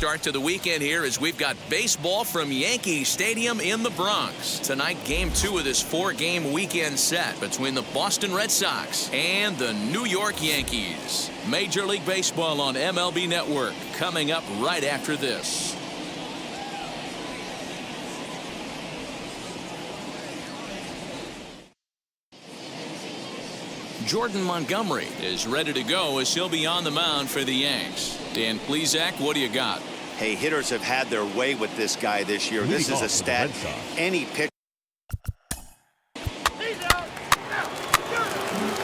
start to the weekend here as we've got baseball from Yankee Stadium in the Bronx. Tonight, Game 2 of this 4-game weekend set between the Boston Red Sox and the New York Yankees. Major League Baseball on MLB Network coming up right after this. Jordan Montgomery is ready to go as he'll be on the mound for the Yanks. Dan Plesac, what do you got? Hey, hitters have had their way with this guy this year. This is a stat any pitch.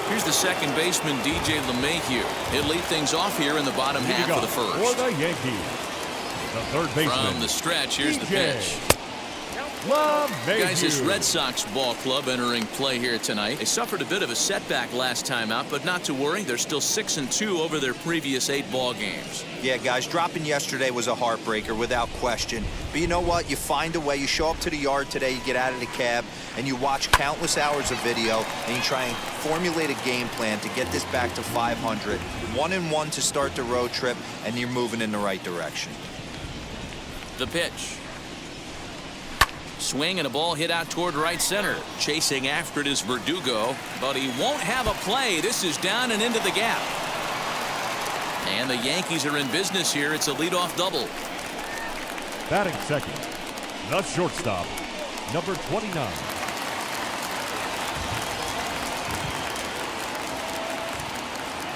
Here's the second baseman, DJ LeMahieu. He'll lead things off here in the bottom half of the first. For the Yankees, the third baseman. From the stretch, here's the pitch. Guys, this Red Sox ball club entering play here tonight. They suffered a bit of a setback last time out, but not to worry. They're still 6-2 over their previous 8 ball games. Yeah, guys, dropping yesterday was a heartbreaker without question. But you know what? You find a way. You show up to the yard today, you get out of the cab, and you watch countless hours of video, and you try and formulate a game plan to get this back to 500. 1-1 to start the road trip, and you're moving in the right direction. The pitch. Swing and a ball hit out toward right center. Chasing after it is Verdugo, but he won't have a play. This is down and into the gap. And the Yankees are in business here. It's a leadoff double. Batting second, the shortstop, number 29.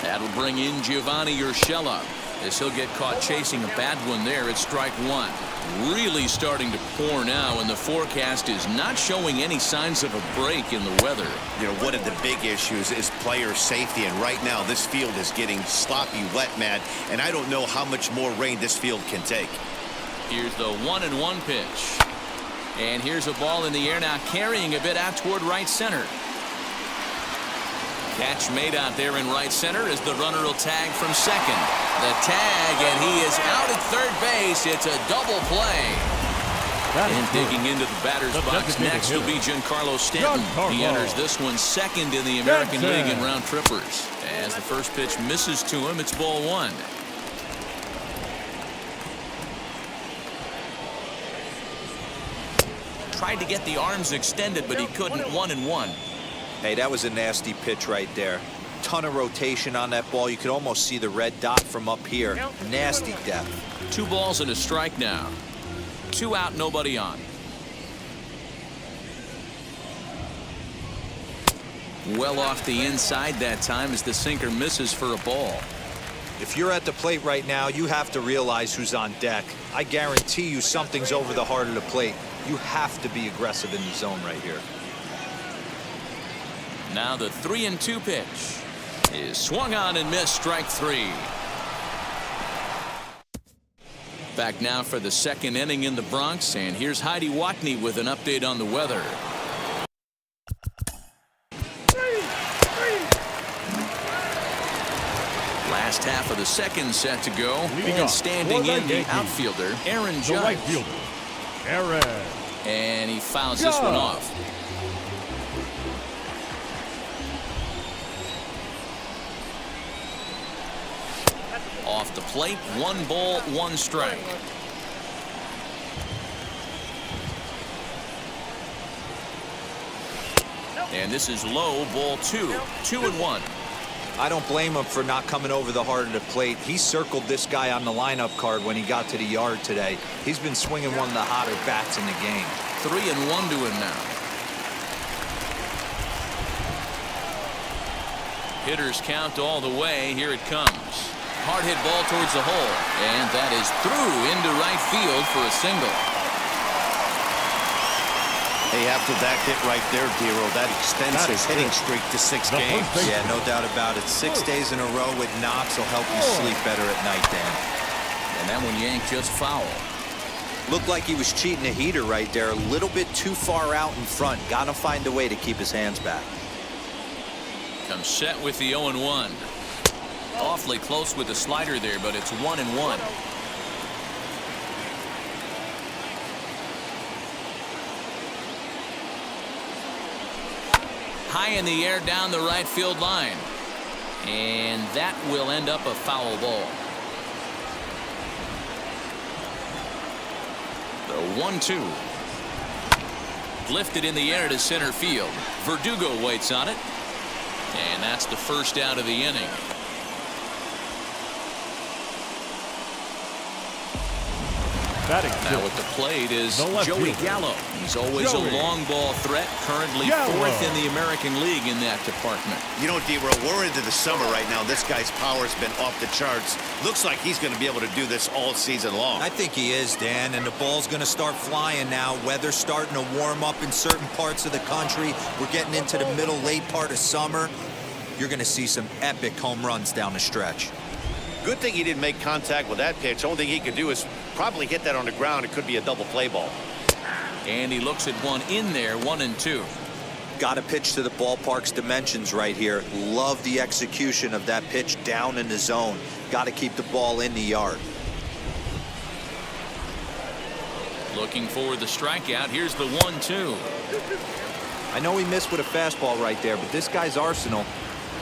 That'll bring in Giovanni Urshela as he'll get caught chasing a bad one there at strike one. Really starting to pour now, and the forecast is not showing any signs of a break in the weather. You know, one of the big issues is player safety, and right now this field is getting sloppy wet, man, and I don't know how much more rain this field can take. Here's the 1-1 pitch. And here's a ball in the air now, carrying a bit out toward right center. Catch made out there in right center as the runner will tag from second. The tag, and he is out at third base. It's a double play. And digging into the batter's box next will be Giancarlo Stanton. He enters this one second in the American League in round trippers. As the first pitch misses to him, it's ball one. Tried to get the arms extended, but he couldn't. 1-1. Hey, that was a nasty pitch right there. Ton of rotation on that ball. You could almost see the red dot from up here. Nasty depth. 2 balls and a strike now. 2 out, nobody on. Well off the inside that time as the sinker misses for a ball. If you're at the plate right now, you have to realize who's on deck. I guarantee you something's over the heart of the plate. You have to be aggressive in the zone right here. Now the 3-2 pitch is swung on and missed, strike 3. Back now for the second inning in the Bronx, and here's Heidi Watney with an update on the weather. Last half of the second set to go, and standing in the outfielder, Aaron Judge. The right fielder, Aaron. And he fouls this one off. Off the plate, 1 ball, 1 strike. And this is low, ball 2. 2-1. I don't blame him for not coming over the heart of the plate. He circled this guy on the lineup card when he got to the yard today. He's been swinging one of the hotter bats in the game. 3-1 to him now. Hitters count all the way. Here it comes. Hard hit ball towards the hole, and that is through into right field for a single. Hey, after that hit right there, Dero, that extends his hitting streak to 6 games. Yeah, no doubt about it. 6 days in a row with knocks will help you sleep better at night, Dan. And that one yanked just foul. Looked like he was cheating a heater right there. A little bit too far out in front. Got to find a way to keep his hands back. Comes set with the 0-1. Awfully close with the slider there, but it's 1-1. High in the air down the right field line. And that will end up a foul ball. The 1-2. Lifted in the air to center field. Verdugo waits on it. And that's the first out of the inning. Now at the plate is Joey Gallo. He's always a long ball threat, currently fourth in the American League in that department. You know, D-Row, we're into the summer right now. This guy's power's been off the charts. Looks like he's going to be able to do this all season long. I think he is, Dan, and the ball's going to start flying now. Weather's starting to warm up in certain parts of the country. We're getting into the middle, late part of summer. You're going to see some epic home runs down the stretch. Good thing he didn't make contact with that pitch. Only thing he could do is probably hit that on the ground. It could be a double play ball. And he looks at one in there, 1-2. Got to pitch to the ballpark's dimensions right here. Love the execution of that pitch down in the zone. Got to keep the ball in the yard. Looking for the strikeout. Here's the 1-2. I know he missed with a fastball right there, but this guy's arsenal,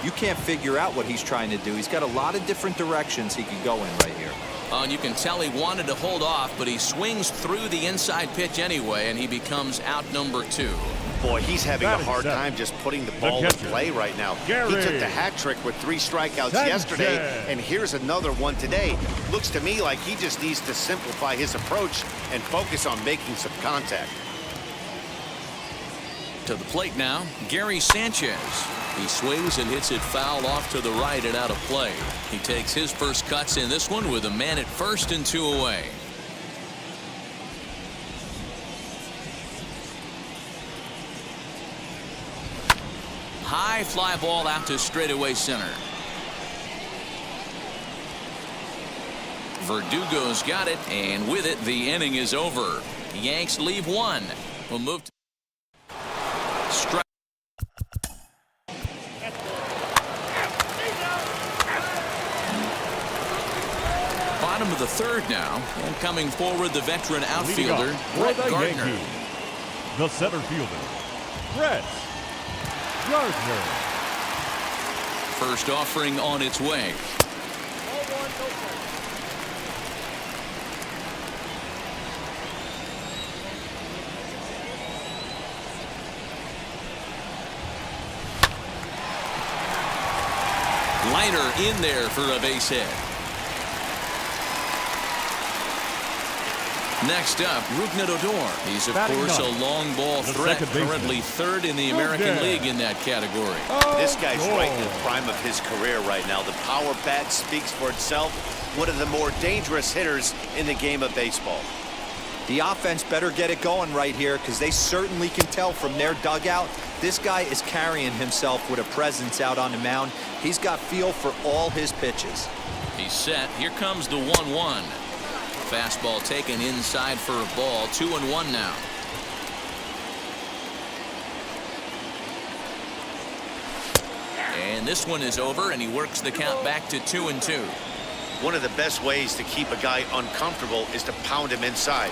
you can't figure out what he's trying to do. He's got a lot of different directions he could go in right here. And you can tell he wanted to hold off, but he swings through the inside pitch anyway, and he becomes out number 2. Boy, he's having a hard time just putting the ball in play right now. He took the hat trick with 3 strikeouts yesterday, and here's another one today. Looks to me like he just needs to simplify his approach and focus on making some contact. To the plate now, Gary Sanchez. He swings and hits it foul off to the right and out of play. He takes his first cuts in this one with a man at first and 2 away. High fly ball out to straightaway center. Verdugo's got it, and with it, the inning is over. The Yanks leave 1. We'll move to strike. Bottom of the 3rd now, and coming forward, the veteran outfielder, Brett Gardner. Yankees, the center fielder, Brett Gardner. First offering on its way. Liner in there for a base hit. Next up, Rougned Odor. He's, of course, a long ball threat, currently 3rd in the American League in that category. This guy's right in the prime of his career right now. The power bat speaks for itself. One of the more dangerous hitters in the game of baseball. The offense better get it going right here, because they certainly can tell from their dugout this guy is carrying himself with a presence out on the mound. He's got feel for all his pitches. He's set. Here comes the 1-1. Fastball taken inside for a ball. 2-1 now. And this one is over, and he works the count back to 2-2. One of the best ways to keep a guy uncomfortable is to pound him inside.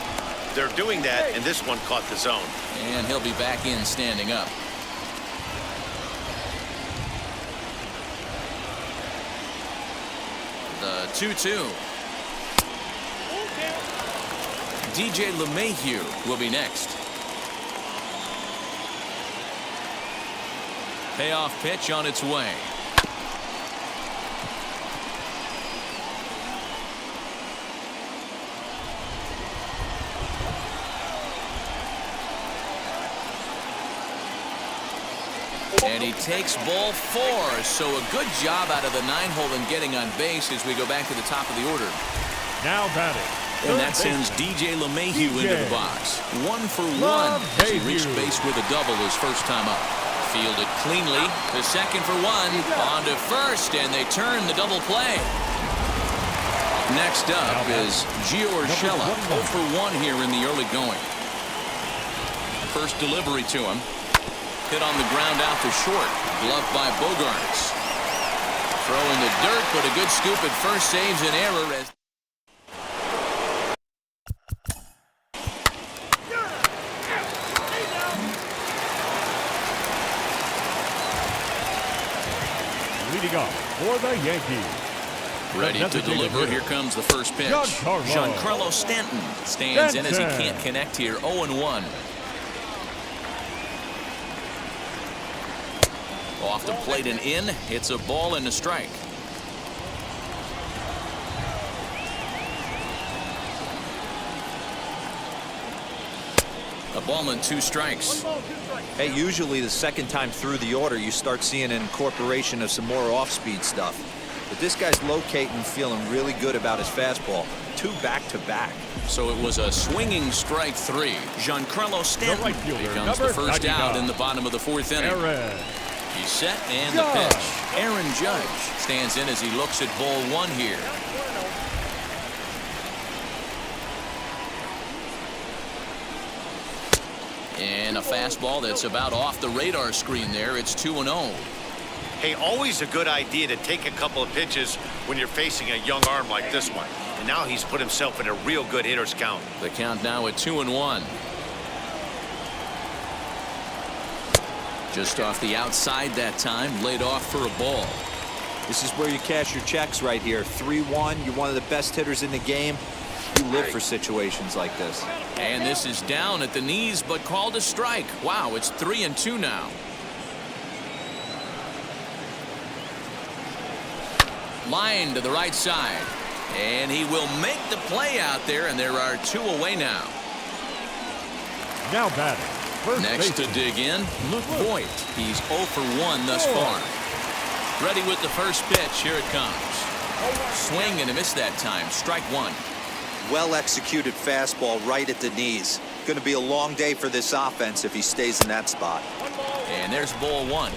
They're doing that, and this one caught the zone. And he'll be back in standing up. The 2-2. DJ LeMahieu will be next. Payoff pitch on its way. And he takes ball 4. So a good job out of the 9-hole in getting on base as we go back to the top of the order. Now batting. And that sends DJ LeMahieu into the box. 1 for 1 as he reached base with a double his first time up. Fielded cleanly to second for 1. On to first, and they turn the double play. Next up is Gio Urshela. 0 for 1 here in the early going. First delivery to him. Hit on the ground out to short. Gloved by Bogarts. Throw in the dirt, but a good scoop at first saves an error as leading off for the Yankees, Ready to deliver. Here comes the first pitch. Giancarlo Stanton stands in as he can't connect here. 0-1. Off the plate and in. It's a ball and a strike. A ball and 2 strikes. Hey, usually the second time through the order, you start seeing an incorporation of some more off-speed stuff. But this guy's locating, feeling really good about his fastball. 2 back-to-back. So it was a swinging strike 3. Giancarlo Stanton becomes the first out in the bottom of the 4th inning. He's set and the pitch. Aaron Judge stands in as he looks at ball 1 here. And a fastball that's about off the radar screen there. It's 2-0. Hey, always a good idea to take a couple of pitches when you're facing a young arm like this one. And now he's put himself in a real good hitter's count. The count now at 2-1. Just off the outside that time, laid off for a ball. This is where you cash your checks right here. 3-1. You're one of the best hitters in the game. You live for situations like this. And this is down at the knees, but called a strike. Wow, it's 3-2 now. Line to the right side. And he will make the play out there, and there are 2 away now. Now batting. Next to dig in, Voit. He's 0 for 1 thus far. Ready with the first pitch. Here it comes. Swing and a miss that time. Strike 1. Well executed fastball right at the knees. Going to be a long day for this offense if he stays in that spot. And there's ball 1.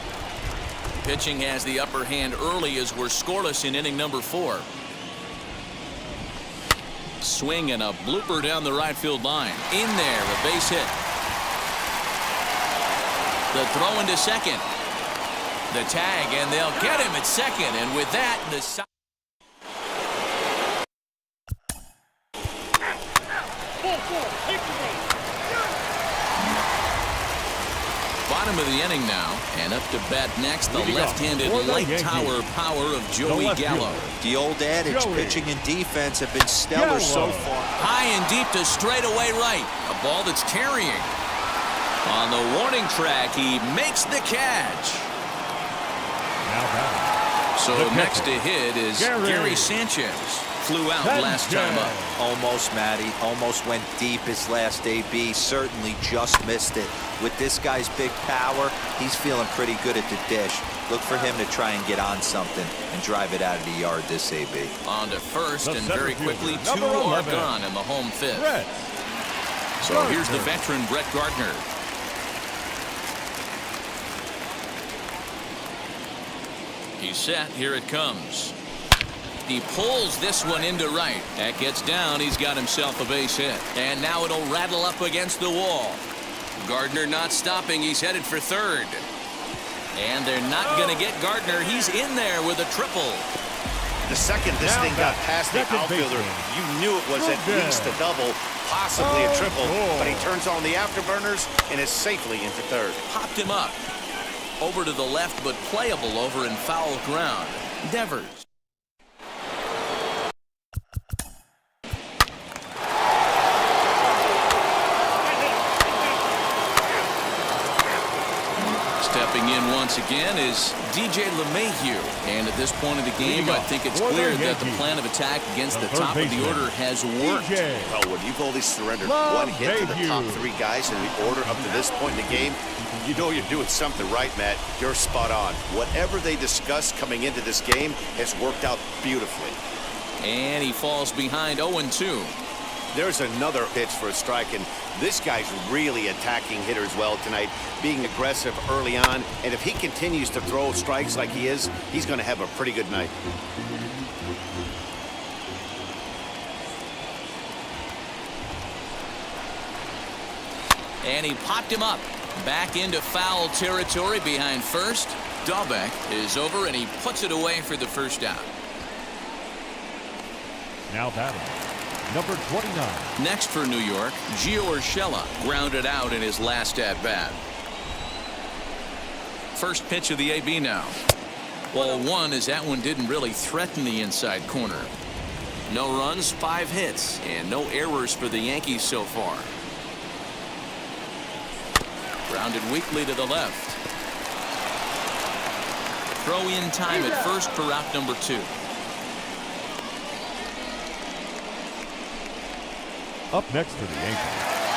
Pitching has the upper hand early as we're scoreless in inning number 4. Swing and a blooper down the right field line. In there, a base hit. The throw into second. The tag, and they'll get him at second. And with that, the bottom of the inning now, and up to bat next, the left-handed light tower power of Joey Gallo. The old adage, pitching and defense have been stellar so far. High and deep to straightaway right. A ball that's carrying. On the warning track, he makes the catch. So next to hit is Gary Sanchez. Flew out last time up. Almost, Matty. Almost went deep his last AB. Certainly just missed it. With this guy's big power, he's feeling pretty good at the dish. Look for him to try and get on something and drive it out of the yard this AB. On to first, and very quickly, 2 are gone in the home 5th. So here's the veteran, Brett Gardner. He's set. Here it comes. He pulls this one into right. That gets down. He's got himself a base hit. And now it'll rattle up against the wall. Gardner not stopping. He's headed for third. And they're not going to get Gardner. He's in there with a triple. The second this thing got past the outfielder, you knew it was at least a double, possibly a triple. But he turns on the afterburners and is safely into third. Popped him up. Over to the left, but playable over in foul ground. Devers. Stepping in once again is DJ LeMahieu. And at this point of the game, I think it's clear that the plan of attack against the top of the order has worked. Well, when you've only surrendered 1 hit to the top 3 guys in the order up to this point in the game, you know you're doing something right, Matt. You're spot on. Whatever they discussed coming into this game has worked out beautifully. And he falls behind 0-2. There's another pitch for a strike, and this guy's really attacking hitters well tonight, being aggressive early on. And if he continues to throw strikes like he is, he's going to have a pretty good night. And he popped him up. Back into foul territory behind first. Dahlbeck is over, and he puts it away for the first out. Now batting, number 29. Next for New York, Gio Urshela grounded out in his last at-bat. First pitch of the AB now. Ball one, as that one didn't really threaten the inside corner. No runs, 5 hits, and no errors for the Yankees so far. Grounded weakly to the left. Throw in time at first for out number 2. Up next for the Yankees,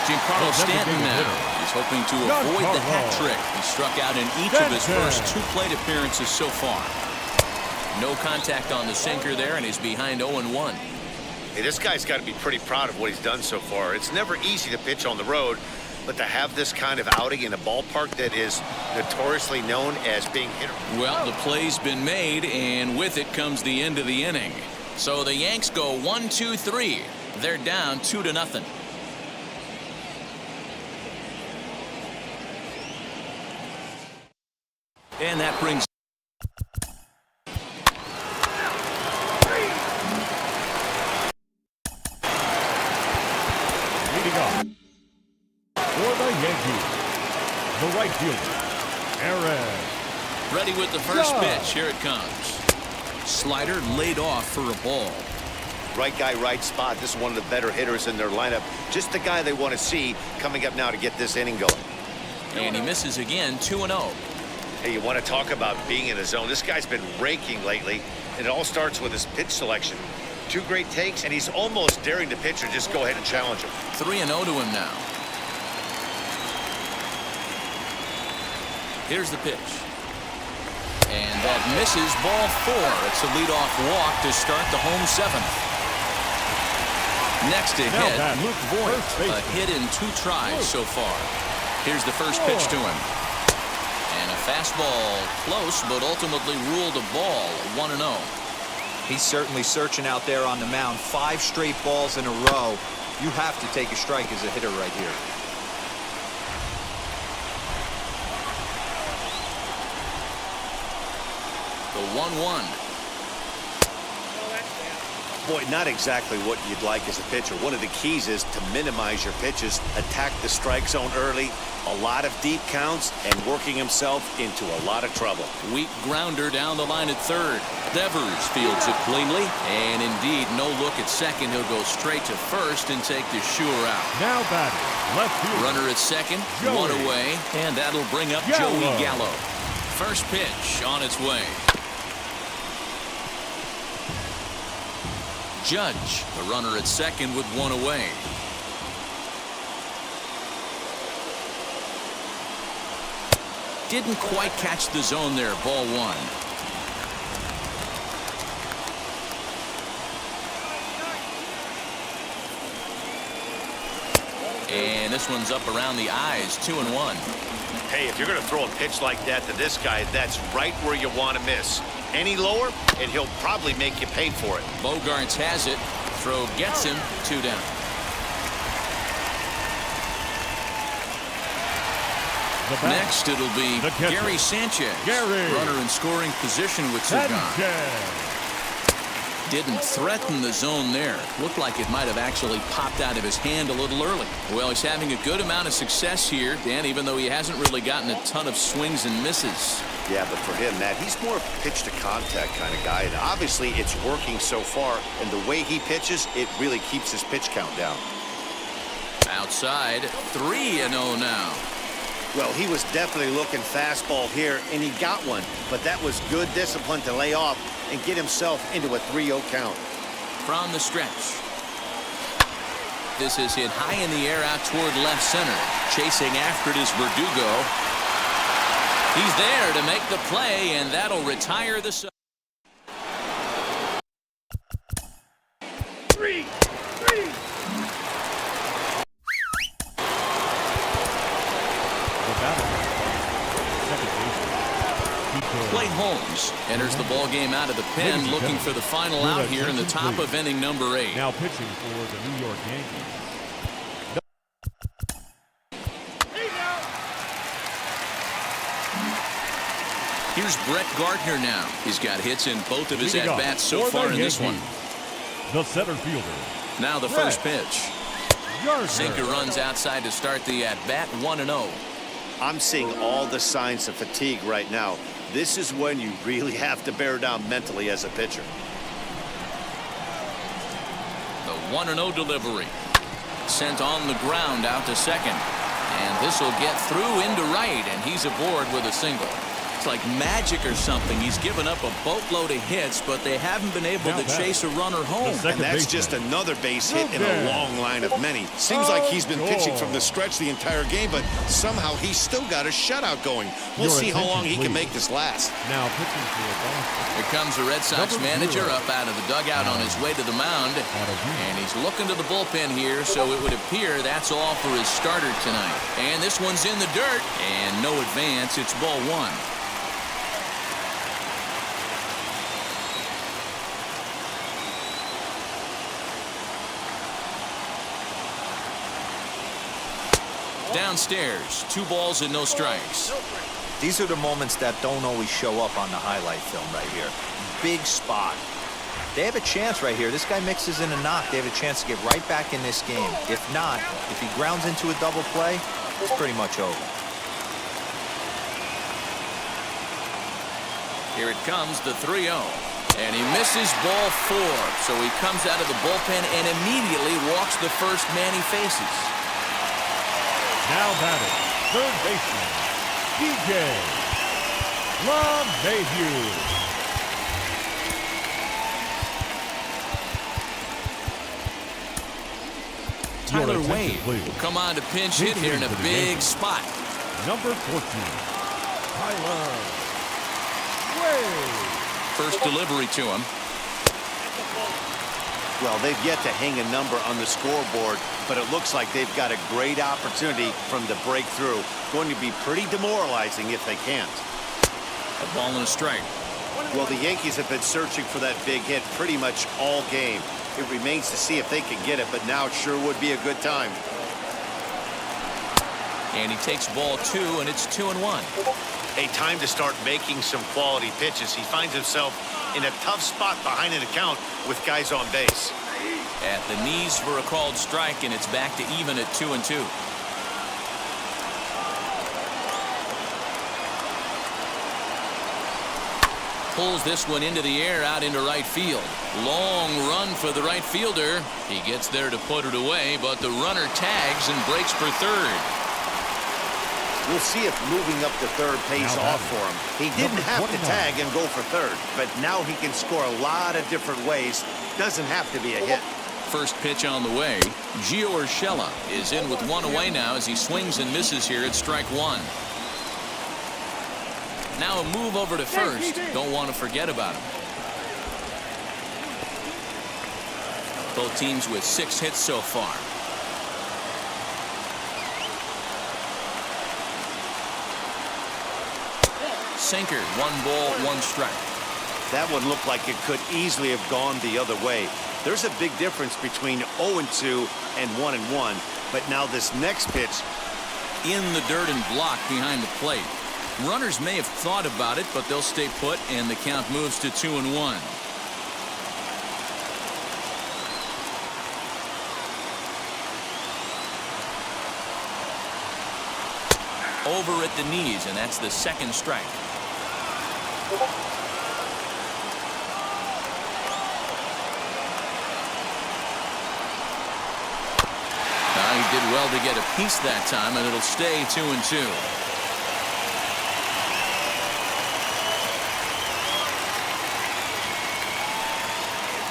Giancarlo Stanton now. He's hoping to avoid the hat trick. He struck out in each of his first 2 plate appearances so far. No contact on the sinker there, and he's behind 0-1. Hey, this guy's got to be pretty proud of what he's done so far. It's never easy to pitch on the road, but to have this kind of outing in a ballpark that is notoriously known as being hit. Well, the play's been made, and with it comes the end of the inning. So the Yanks go 1-2-3. They're down 2-0. And that brings leading off for the Yankees, the right fielder, Aaron. ready with the first pitch. Here it comes. Slider laid off for a ball. Right guy, right spot. This is one of the better hitters in their lineup. Just the guy they want to see coming up now to get this inning going. And he misses again, 2-0. Hey, you want to talk about being in the zone. This guy's been raking lately, and it all starts with his pitch selection. 2 great takes, and he's almost daring the pitcher just go ahead and challenge him. 3-0 to him now. Here's the pitch. And that misses, ball 4. It's a leadoff walk to start the home 7th. Next to hit, Luke Voigt. A hit in 2 tries so far. Here's the first pitch to him. And a fastball close, but ultimately ruled a ball, 1-0. He's certainly searching out there on the mound. 5 straight balls in a row. You have to take a strike as a hitter right here. The 1-1. Boy, not exactly what you'd like as a pitcher. One of the keys is to minimize your pitches, attack the strike zone early, a lot of deep counts, and working himself into a lot of trouble. Weak grounder down the line at third. Devers fields it cleanly, and indeed no look at second. He'll go straight to first and take the sure out. Now batting left field. Runner at second, 1 away, and that'll bring up Joey Gallo. First pitch on its way. Judge, the runner at second with 1 away. Didn't quite catch the zone there, ball 1. And this one's up around the eyes, 2-1. Hey, if you're going to throw a pitch like that to this guy, that's right where you want to miss. Any lower, and he'll probably make you pay for it. Bogarts has it. Throw gets him, 2 down. Next, it'll be Gary Sanchez. Runner in scoring position with 2 gone. Didn't threaten the zone there. Looked like it might have actually popped out of his hand a little early. Well, he's having a good amount of success here, Dan, even though he hasn't really gotten a ton of swings and misses. Yeah, but for him, Matt, he's more of a pitch-to-contact kind of guy. And obviously, it's working so far. And the way he pitches, it really keeps his pitch count down. Outside, 3-0 now. Well, he was definitely looking fastball here, and he got one. But that was good discipline to lay off and get himself into a 3-0 count. From the stretch. This is hit high in the air out toward left center. Chasing after it is Verdugo. He's there to make the play, and that'll retire the sub. 3. Clay Holmes enters the ball game out of the pen, looking for the final out here in the top of inning number 8. Now pitching for the New York Yankees. Here's Brett Gardner now. He's got hits in both of his at-bats so far in this one. The center fielder. Now the first pitch. Sinker runs outside to start the at-bat, 1-0. I'm seeing all the signs of fatigue right now. This is when you really have to bear down mentally as a pitcher. The 1-0 delivery. Sent on the ground out to second. And this will get through into right, and he's aboard with a single. It's like magic or something. He's given up a boatload of hits, but they haven't been able to chase a runner home. And that's just another base hit in a long line of many. Seems like he's been pitching from the stretch the entire game, but somehow he's still got a shutout going. We'll see how long he can make this last. Now pitching for Boston. Here comes the Red Sox manager up out of the dugout on his way to the mound. And he's looking to the bullpen here, so it would appear that's all for his starter tonight. And this one's in the dirt, and no advance. It's ball one. Downstairs, 2 balls and no strikes. These are the moments that don't always show up on the highlight film right here. Big spot. They have a chance right here. This guy mixes in a knock. They have a chance to get right back in this game. If not, if he grounds into a double play, it's pretty much over. Here it comes, the 3-0. And he misses ball 4. So he comes out of the bullpen and immediately walks the first man he faces. Now batting, third baseman, DJ LeMahieu. Tyler Wade will come on to pinch hit here in a big spot. Number 14, Tyler Wade. First delivery to him. Well, they've yet to hang a number on the scoreboard, but it looks like they've got a great opportunity from the breakthrough. Going to be pretty demoralizing if they can't. A ball and a strike. Well, the Yankees have been searching for that big hit pretty much all game. It remains to see if they can get it, but now it sure would be a good time. And he takes ball 2, and it's 2-1. A time to start making some quality pitches. He finds himself in a tough spot behind an account with guys on base. At the knees for a called strike, and it's back to even at 2-2. Pulls this one into the air out into right field. Long run for the right fielder. He gets there to put it away, but the runner tags and breaks for third. We'll see if moving up to third pays off for him. He didn't have to tag and go for third, but now he can score a lot of different ways. Doesn't have to be a hit. First pitch on the way. Gio Urshela is in with 1 away now as he swings and misses here at strike 1. Now a move over to first. Don't want to forget about him. Both teams with 6 hits so far. Sinker, 1 ball, 1 strike. That one looked like it could easily have gone the other way. There's a big difference between 0-2 and 1-1. But now this next pitch. In the dirt and blocked behind the plate. Runners may have thought about it, but they'll stay put, and the count moves to 2-1. Over at the knees, and that's the second strike. He did well to get a piece that time, and it'll stay 2-2.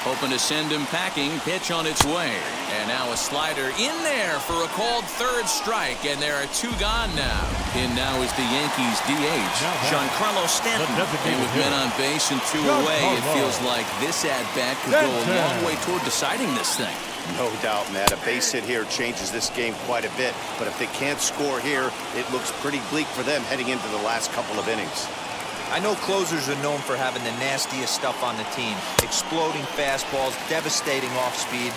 Hoping to send him packing. Pitch on its way. And now a slider in there for a called third strike. And there are 2 gone now. In now is the Yankees DH, Giancarlo Stanton. And with men on base and 2 away, it feels like this at-bat could go a long way toward deciding this thing. No doubt, Matt. A base hit here changes this game quite a bit. But if they can't score here, it looks pretty bleak for them heading into the last couple of innings. I know closers are known for having the nastiest stuff on the team. Exploding fastballs, devastating off-speed.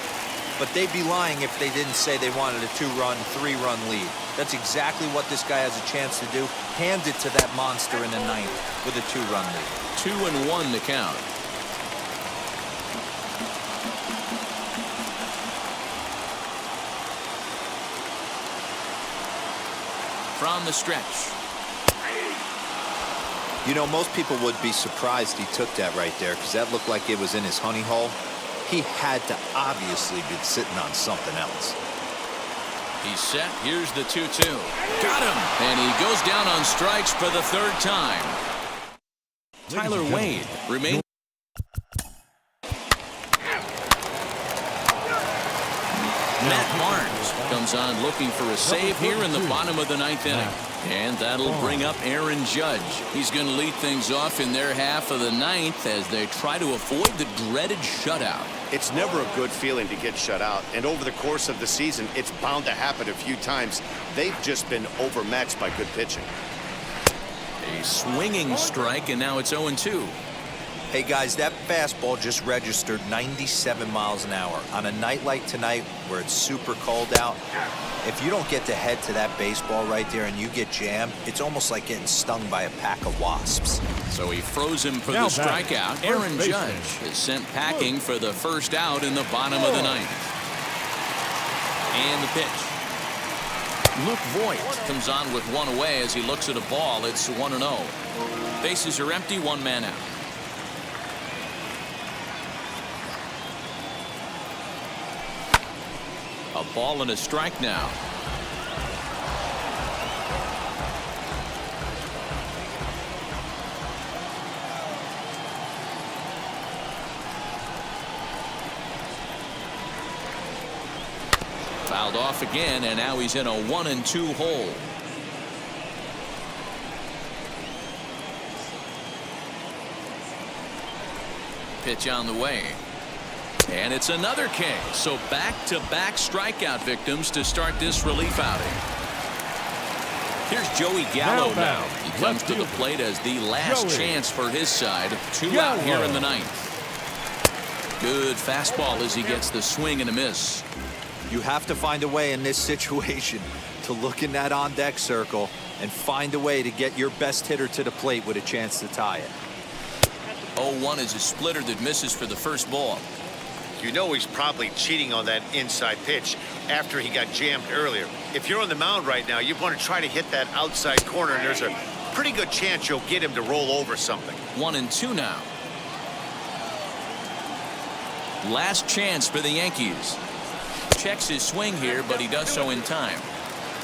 But they'd be lying if they didn't say they wanted a 2-run, 3-run lead. That's exactly what this guy has a chance to do. Hand it to that monster in the 9th with a 2-run lead. 2-1 the count. From the stretch. You know, most people would be surprised he took that right there because that looked like it was in his honey hole. He had to obviously be sitting on something else. He's set. Here's the 2-2. Got him. And he goes down on strikes for the third time. Tyler Wade remains. Matt Barnes comes on looking for a save here in the bottom of the ninth inning. And that'll bring up Aaron Judge. He's going to lead things off in their half of the ninth as they try to avoid the dreaded shutout. It's never a good feeling to get shut out, and over the course of the season, it's bound to happen a few times. They've just been overmatched by good pitching. A swinging strike, and now it's 0-2. Hey guys, that fastball just registered 97 miles an hour. On a night like tonight where it's super cold out, if you don't get to head to that baseball right there and you get jammed, it's almost like getting stung by a pack of wasps. So he froze him for the strikeout. Aaron Judge is sent packing for the first out in the bottom of the ninth. And the pitch. Luke Voigt comes on with one away as he looks at a ball. It's 1-0. Bases are empty, one man out. A ball and a strike now. Fouled off again, and now he's in a 1-2 hole. Pitch on the way. And it's another K. So back-to-back strikeout victims to start this relief outing. Here's Joey Gallo now. He comes to the plate as the last chance for his side. 2 out here in the ninth. Good fastball as he gets the swing and a miss. You have to find a way in this situation to look in that on-deck circle and find a way to get your best hitter to the plate with a chance to tie it. 0-1 is a splitter that misses for the first ball. You know he's probably cheating on that inside pitch after he got jammed earlier. If you're on the mound right now, you want to try to hit that outside corner, and there's a pretty good chance you'll get him to roll over something. 1-2 now. Last chance for the Yankees. Checks his swing here, but he does so in time.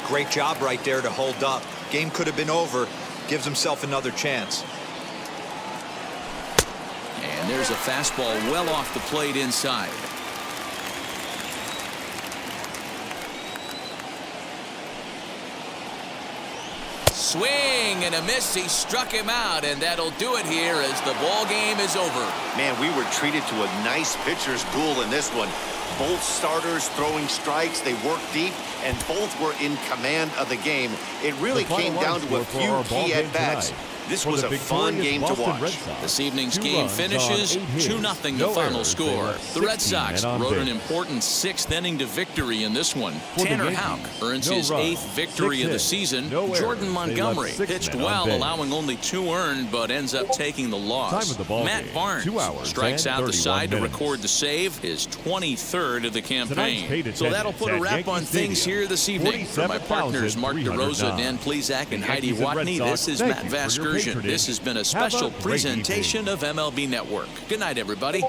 Great job right there to hold up. Game could have been over. Gives himself another chance. And there's a fastball well off the plate inside. Swing and a miss. He struck him out, and that'll do it here as the ball game is over. Man, we were treated to a nice pitcher's duel in this one. Both starters throwing strikes. They worked deep, and both were in command of the game. It really came down to a few key at-bats. This was a fun game to watch. This evening's game finishes 2-0 the final score. The Red Sox rode an important 6th inning to victory in this one. Tanner Houck earns his 8th victory of the season. Jordan Montgomery pitched well, allowing only 2 earned, but ends up taking the loss. Matt Barnes strikes out the side to record the save, his 23rd of the campaign. So that'll put a wrap on things here this evening. For my partners Mark DeRosa, Dan Plezak, and Heidi Watney, this is Matt Vasgersian. This has been a special presentation of MLB Network. Good night, everybody.